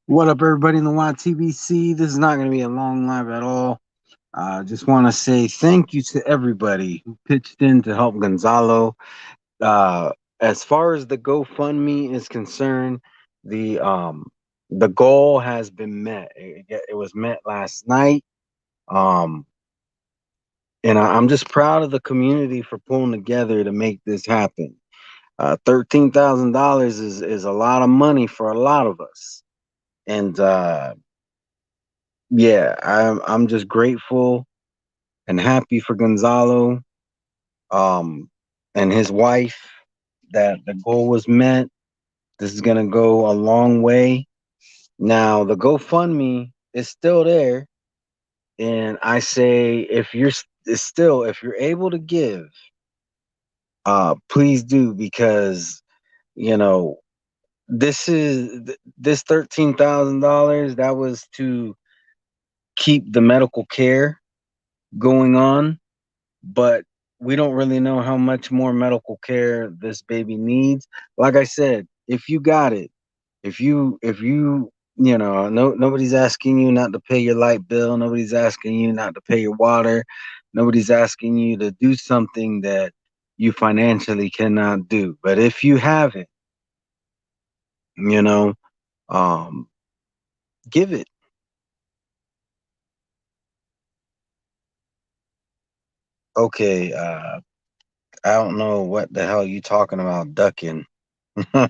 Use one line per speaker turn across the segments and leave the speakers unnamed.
What up, everybody in the YTBC? This is not going to be a long live at all. Just want to say thank you to everybody who pitched in to help Gonzalo. Uh, as far as the GoFundMe is concerned, the um, the goal has been met. It was met last night, um, and I'm just proud of the community for pulling together to make this happen. $13,000 is a lot of money for a lot of us, and yeah, I'm just grateful and happy for Gonzalo um and his wife that the goal was met. This is gonna go a long way. Now the GoFundMe is still there, and I say if you're able to give, please do because you know this $13,000 that was to keep the medical care going on, but we don't really know how much more medical care this baby needs. Like I said, if you got it, if you nobody's asking you not to pay your light bill, nobody's asking you not to pay your water, nobody's asking you to do something that you financially cannot do. But if you have it, you know, um give it. Okay, I don't know what the hell you talking about ducking. I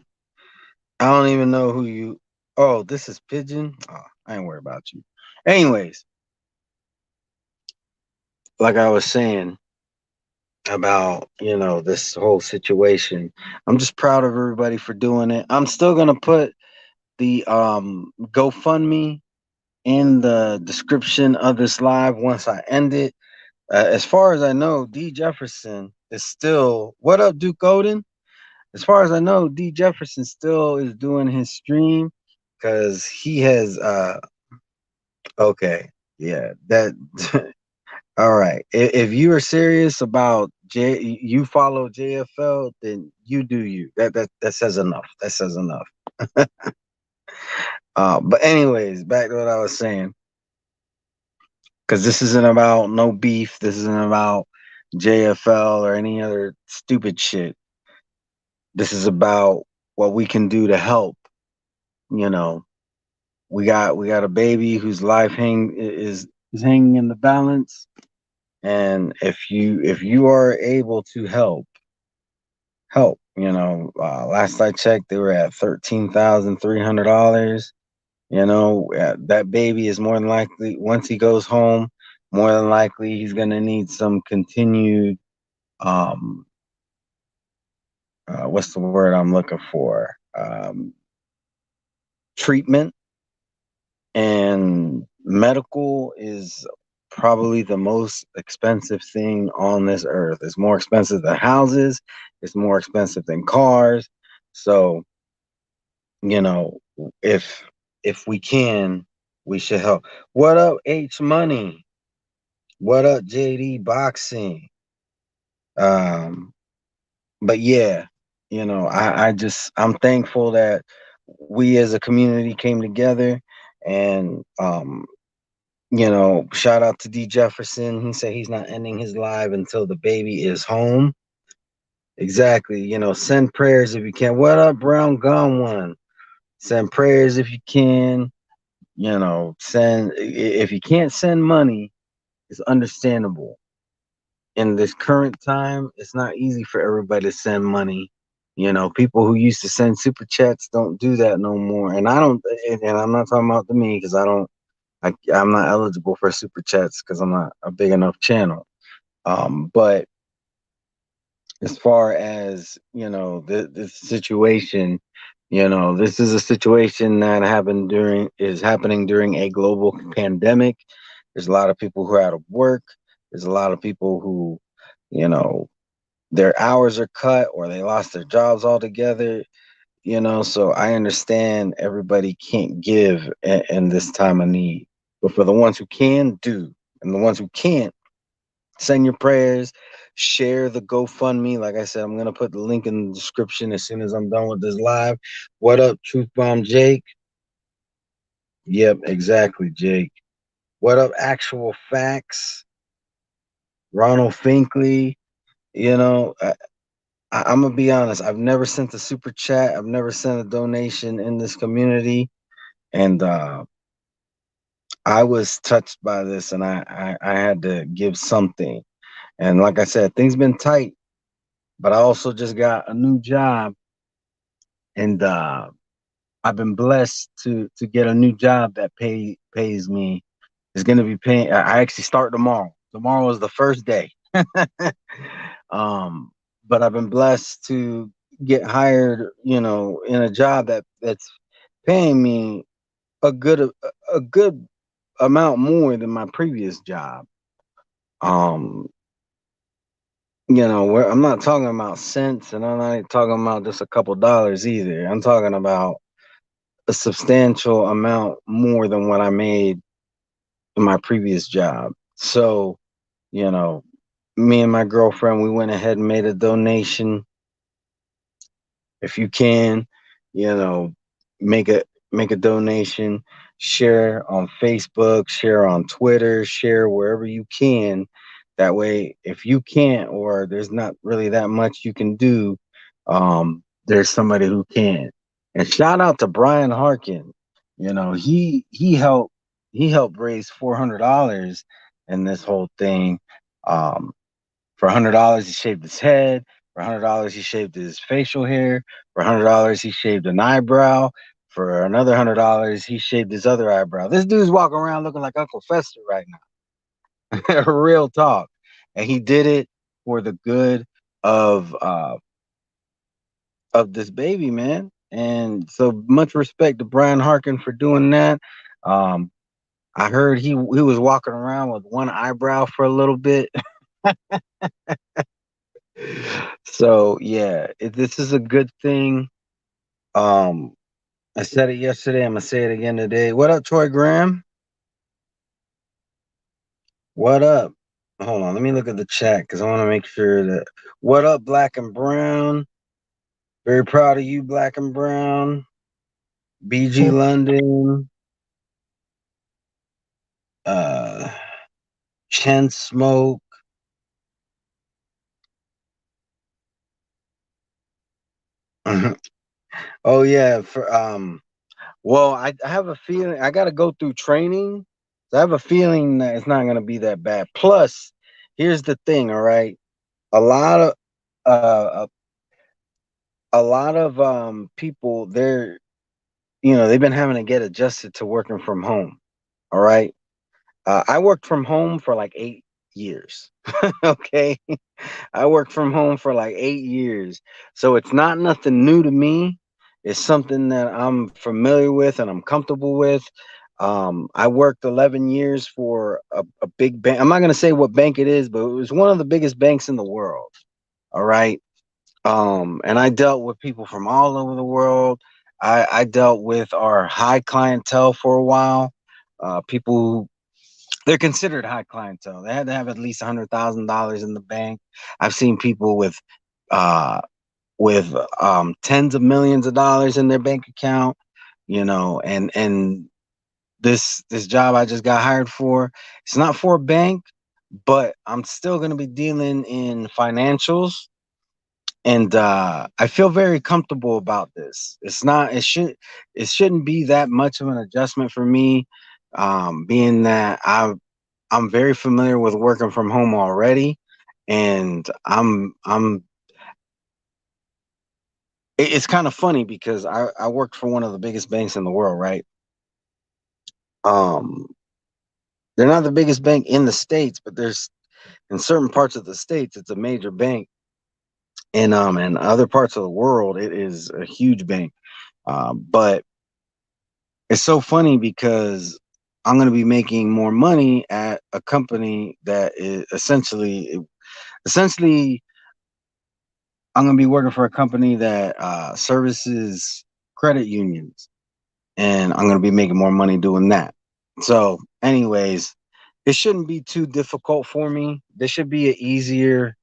don't even know who you. Oh, this is Pigeon. Oh, I ain't worried about you. Anyways, like I was saying about this whole situation, I'm just proud of everybody for doing it. I'm still gonna put the GoFundMe in the description of this live once I end it. As far as I know, D Jefferson is still. What up, Duke Odin? As far as I know, D Jefferson still is doing his stream because he has okay, yeah, that all right. If you are serious about you follow JFL, then you do you. That says enough. That says enough. But anyways, back to what I was saying, because this isn't about no beef. This isn't about JFL or any other stupid shit. This is about what we can do to help. You know, we got a baby whose life is hanging in the balance, and if you are able to help. Last I checked, they were at $13,300. That baby is more than likely, once he goes home, more than likely he's gonna need some continued um what's the word I'm looking for? Treatment. And medical is probably the most expensive thing on this earth. It's more expensive than houses, it's more expensive than cars. So, you know, if if we can, we should help. What up, H Money? What up, JD Boxing? Um, but yeah, I'm thankful that we as a community came together and shout out to D Jefferson. He said he's not ending his live until the baby is home. Exactly. Send prayers if you can. What up, Brown Gum One? Send prayers if you can. Send if you can't send money, it's understandable. In this current time, it's not easy for everybody to send money. People who used to send super chats don't do that no more. And I don't, and I'm not talking about to me because I'm not eligible for super chats because I'm not a big enough channel. But as far as this situation, this is a situation that is happening during a global pandemic. There's a lot of people who are out of work. There's a lot of people who, you know, their hours are cut or they lost their jobs altogether. So I understand everybody can't give in this time of need, but for the ones who can, do, and the ones who can't, send your prayers, share the GoFundMe. Like I said, I'm gonna put the link in the description as soon as I'm done with this live. What up, Truth Bomb Jake? Yep, exactly, Jake. What up, actual facts? Ronald Finkley. You know, I'm gonna be honest. I've never sent a super chat. I've never sent a donation in this community, and I was touched by this, and I had to give something. And like I said, things been tight, but I also just got a new job, and I've been blessed to get a new job that pays me. It's gonna be paying. I actually start tomorrow. Tomorrow is the first day. um, but I've been blessed to get hired, you know, in a job that's paying me a good amount more than my previous job. Um, you know, where I'm not talking about cents, and I'm not talking about just a couple dollars either. I'm talking about a substantial amount more than what I made in my previous job. So, you know, me and my girlfriend, we went ahead and made a donation. If you can, you know, make a make a donation, share on Facebook, share on Twitter, share wherever you can. That way, if you can't or there's not really that much you can do, there's somebody who can. And shout out to Brian Harkin. You know, he helped raise $400 in this whole thing. Um, for $100, he shaved his head. For $100, he shaved his facial hair. For $100, he shaved an eyebrow. For another $100, he shaved his other eyebrow. This dude's walking around looking like Uncle Fester right now. Real talk. And he did it for the good of uh of this baby, man. And so much respect to Brian Harkin for doing that. Um, I heard he was walking around with one eyebrow for a little bit. So yeah, this is a good thing. Um, I said it yesterday. I'm gonna say it again today. What up, Troy Graham? What up? Hold on, let me look at the chat because I want to make sure that. What up, Black and Brown? Very proud of you, Black and Brown. BG London. Uh, Chen Smoke. Oh yeah, for well, I have a feeling I got to go through training. So I have a feeling that it's not going to be that bad. Plus, here's the thing, all right? A lot of uh a lot of people they've been having to get adjusted to working from home, all right? I worked from home for like 8 years. Okay? I worked from home for like 8 years. So it's not nothing new to me. It's something that I'm familiar with and I'm comfortable with. I worked 11 years for a big bank. I'm not going to say what bank it is, but it was one of the biggest banks in the world. All right. And I dealt with people from all over the world. I dealt with our high clientele for a while. People they're considered high clientele. They had to have at least $100,000 in the bank. I've seen people uh, with tens of millions of dollars in their bank account. You know, and this job I just got hired for, it's not for a bank, but I'm still going to be dealing in financials, and I feel very comfortable about this. It shouldn't be that much of an adjustment for me, being that I'm very familiar with working from home already, and it's kind of funny because I worked for one of the biggest banks in the world, right? Um, they're not the biggest bank in the states, but there's in certain parts of the states it's a major bank, and in other parts of the world it is a huge bank. But it's so funny because I'm going to be making more money at a company that is essentially I'm going to be working for a company that services credit unions, and I'm going to be making more money doing that. So, anyways, it shouldn't be too difficult for me. This should be an easier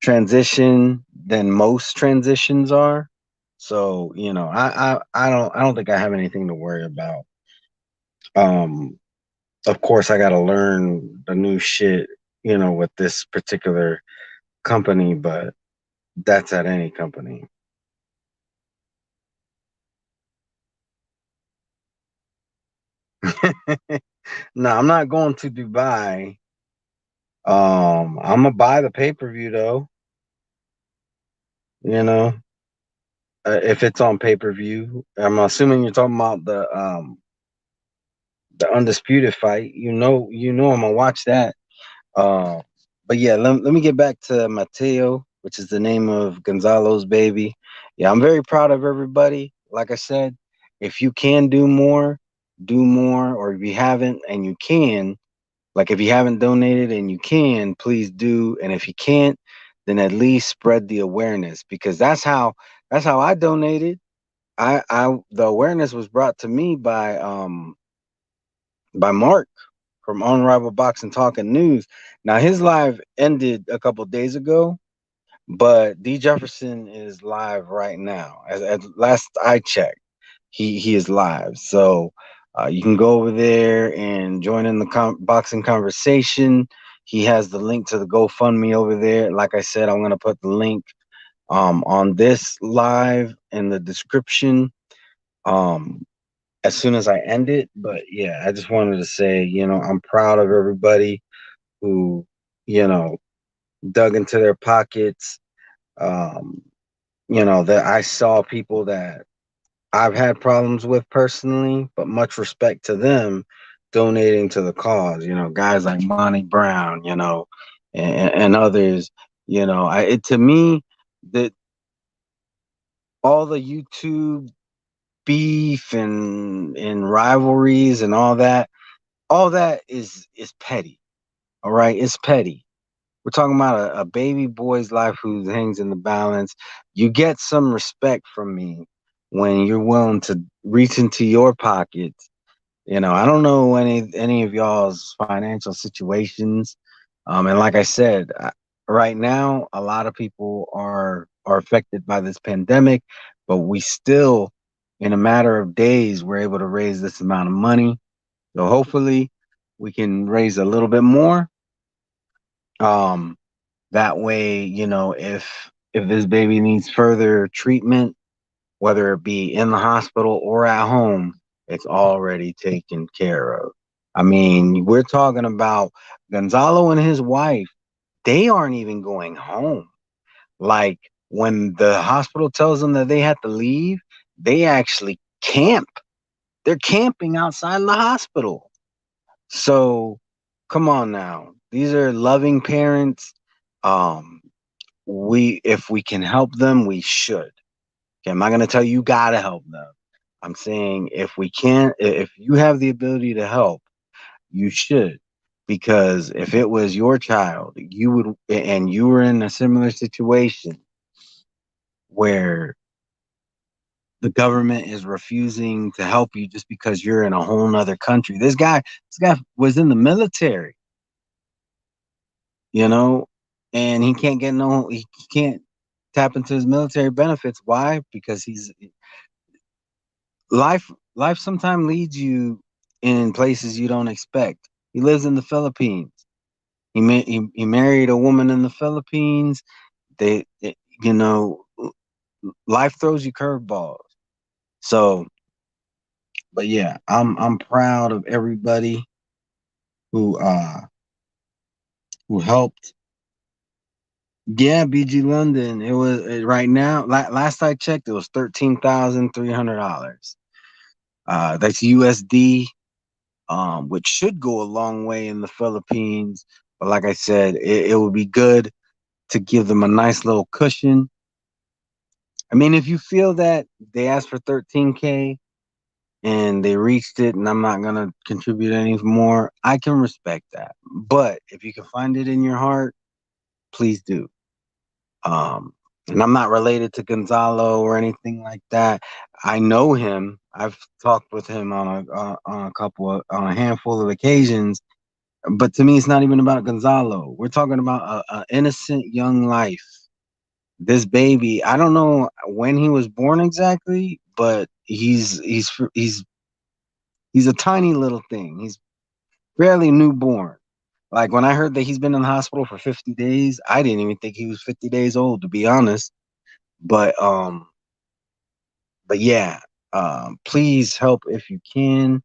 transition than most transitions are. So, you know, I don't think I have anything to worry about. Um, of course, I got to learn the new shit, with this particular company, but that's at any company. No, I'm not going to Dubai. I'm gonna buy the pay-per-view though, you know, if it's on pay-per-view. I'm assuming you're talking about the undisputed fight. I'm gonna watch that. Uh, but yeah, let me get back to Mateo, which is the name of Gonzalo's baby. Yeah, I'm very proud of everybody. Like I said, if you can do more, or if you haven't and you can, like if you haven't donated and you can, please do. And if you can't, then at least spread the awareness, because that's how I donated. I the awareness was brought to me by Mark from Unrivaled Boxing Talk and News. Now his live ended a couple days ago, but D Jefferson is live right now. As last I checked, he is live. So you can go over there and join in the boxing conversation. He has the link to the GoFundMe over there. Like I said, I'm gonna put the link on this live in the description. Um, as soon as I end it. But yeah, I just wanted to say, I'm proud of everybody who, you know, dug into their pockets. Um, that I saw people that I've had problems with personally, but much respect to them donating to the cause, guys like Monty Brown, and others, to me, that all the YouTube beef and rivalries and all that is petty. All right, it's petty. We're talking about a baby boy's life who hangs in the balance. You get some respect from me when you're willing to reach into your pockets. I don't know any of y'all's financial situations, and like I said, right now a lot of people are affected by this pandemic, but we still, in a matter of days, we're able to raise this amount of money. So hopefully, we can raise a little bit more. Um, that way, if this baby needs further treatment, whether it be in the hospital or at home, it's already taken care of. I mean, we're talking about Gonzalo and his wife. They aren't even going home. Like when the hospital tells them that they have to leave, they actually camp. They're camping outside the hospital. So come on now. These are loving parents. Um, if we can help them, we should. Okay, I'm not gonna tell you you gotta help them. I'm saying if we can, if you have the ability to help, you should. Because if it was your child, you would, and you were in a similar situation where the government is refusing to help you just because you're in a whole nother country. This guy was in the military, you know, and he can't tap into his military benefits. Why? Because life life sometimes leads you in places you don't expect. He lives in the Philippines. He married a woman in the Philippines. They, you know, life throws you curveballs. So, but yeah, I'm proud of everybody who uh who helped. Yeah, BG London. It was right now. Last I checked, it was $13,300. That's USD, which should go a long way in the Philippines. But like I said, it would be good to give them a nice little cushion. I mean, if you feel that they asked for 13K and they reached it, and I'm not gonna contribute any more, I can respect that. But if you can find it in your heart, please do. Um, and I'm not related to Gonzalo or anything like that. I know him. I've talked with him on a handful of occasions. But to me, it's not even about Gonzalo. We're talking about a innocent young life. This baby, I don't know when he was born exactly, but he's He's a tiny little thing. He's barely newborn. Like when I heard that he's been in the hospital for 50 days, I didn't even think he was 50 days old, to be honest. But yeah, please help if you can.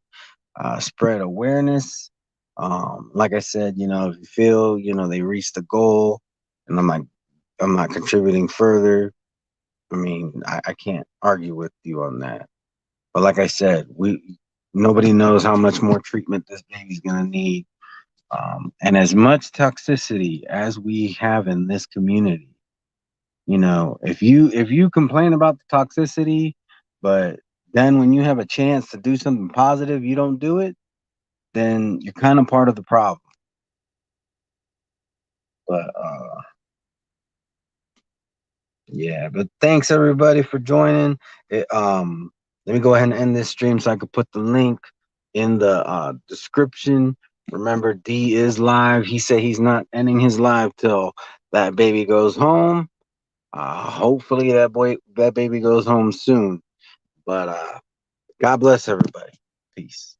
Spread awareness. Like I said, if you feel, they reached the goal, and I'm not contributing further. I mean, I can't argue with you on that. But like I said, nobody knows how much more treatment this baby's gonna need. And as much toxicity as we have in this community, if you complain about the toxicity, but then when you have a chance to do something positive, you don't do it, then you're kind of part of the problem. But yeah, but thanks everybody for joining. Let me go ahead and end this stream so I could put the link in the description. Remember, D is live. He said he's not ending his live till that baby goes home. Hopefully that baby goes home soon. But God bless everybody. Peace.